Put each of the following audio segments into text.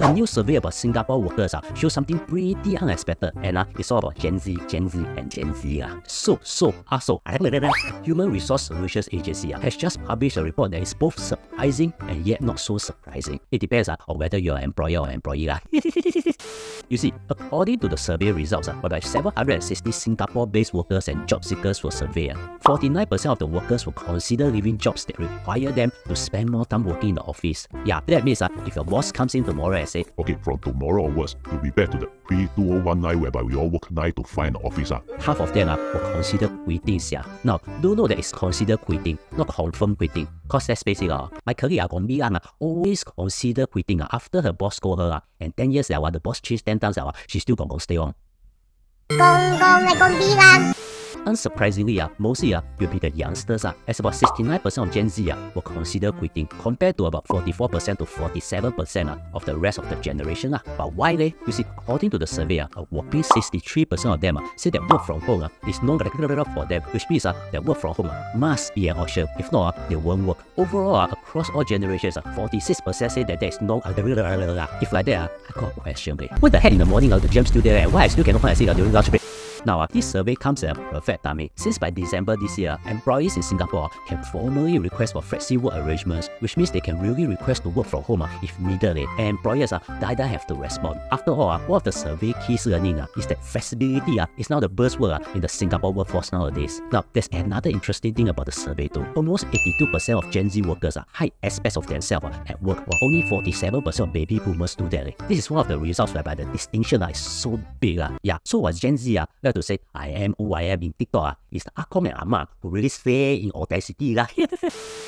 A new survey about Singapore workers shows something pretty unexpected, and it's all about Gen Z, and Gen Z. Human Resource Solutions Agency has just published a report that is both surprising and yet not so surprising. It depends on whether you're an employer or employee. You see, according to the survey results, whereby 760 Singapore-based workers and job seekers were surveyed, 49% of the workers will consider leaving jobs that require them to spend more time working in the office. Yeah, that means if your boss comes in tomorrow and say, okay, from tomorrow onwards, we'll be back to the pre-2019 whereby we all work 9 to 5 in the office. Half of them will consider quitting. Now, do know that it's considered quitting, not confirmed quitting. Because let's face it, my colleague always consider quitting after her boss scold her, and 10 years the boss changed 10 times, she's still gonna stay on. Unsurprisingly, mostly will be the youngsters, as about 69% of Gen Z will consider quitting, compared to about 44% to 47% of the rest of the generation. But why they? You see, according to the survey, a whopping 63% of them say that work from home is no regular for them, which means that work from home must be an option. If not, they won't work. Overall, across all generations, 46% say that there is no regular. If like that, I got a question. What the heck in the morning, the gym still there, and why I still cannot find a seat during lunch break? Now, this survey comes at a perfect timing, since by December this year, employees in Singapore can formally request for flexi work arrangements, which means they can really request to work from home if needed, and employers either have to respond. After all, one of the survey keys learning is that flexibility is now the buzzword in the Singapore workforce nowadays. Now, there's another interesting thing about the survey too. Almost 82% of Gen Z workers hide aspects of themselves at work, while only 47% of baby boomers do that. This is one of the results whereby the distinction is so big. Yeah, so what Gen Z to say I am who I am in TikTok is the Akkom and Amma who really say in audacity.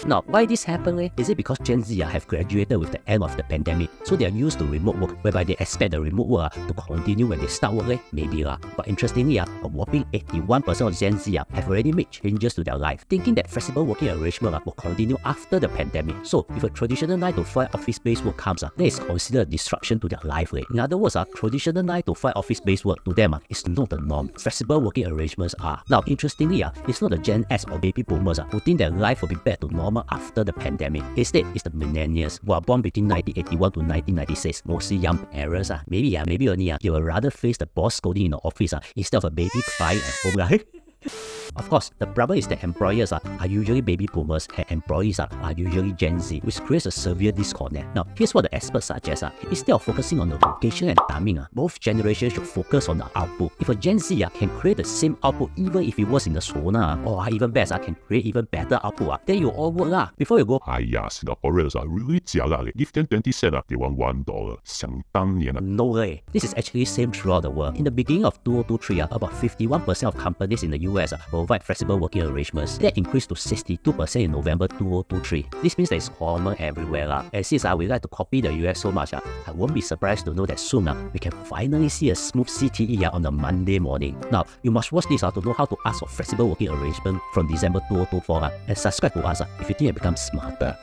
Now, why this happened? Is it because Gen Z have graduated with the end of the pandemic, so they are used to remote work, whereby they expect the remote work to continue when they start work? Maybe. But interestingly, a whopping 81% of Gen Z have already made changes to their life, thinking that flexible working arrangement will continue after the pandemic. So, if a traditional 9 to 5 office-based work comes, that is considered a disruption to their life. In other words, traditional 9 to 5 office-based work to them is not the norm. Flexible working arrangements are. Now, interestingly, it's not the Gen X or baby boomers who think that life will be back to normal after the pandemic. Instead, it's the millennials who are born between 1981 to 1996, mostly young parents. Maybe only you will rather face the boss scolding in the office instead of a baby crying at home. Of course, the problem is that employers are usually baby boomers and employees are usually Gen Z, which creates a severe disconnect. Now, here's what the experts suggest. Instead of focusing on the location and timing, both generations should focus on the output. If a Gen Z can create the same output even if it was in the sauna, or even best, can create even better output, then you all work before you go. Singaporeans are really jialat. Give them 20 cents, they want $1. 想当年. No way. This is actually same throughout the world. In the beginning of 2023, about 51% of companies in the US provide flexible working arrangements. That increased to 62% in November 2023. This means that it's common everywhere. And since we like to copy the US so much, I won't be surprised to know that soon we can finally see a smooth CTE on a Monday morning. Now, you must watch this to know how to ask for flexible working arrangement from December 2024 and subscribe to us if you think it becomes smarter.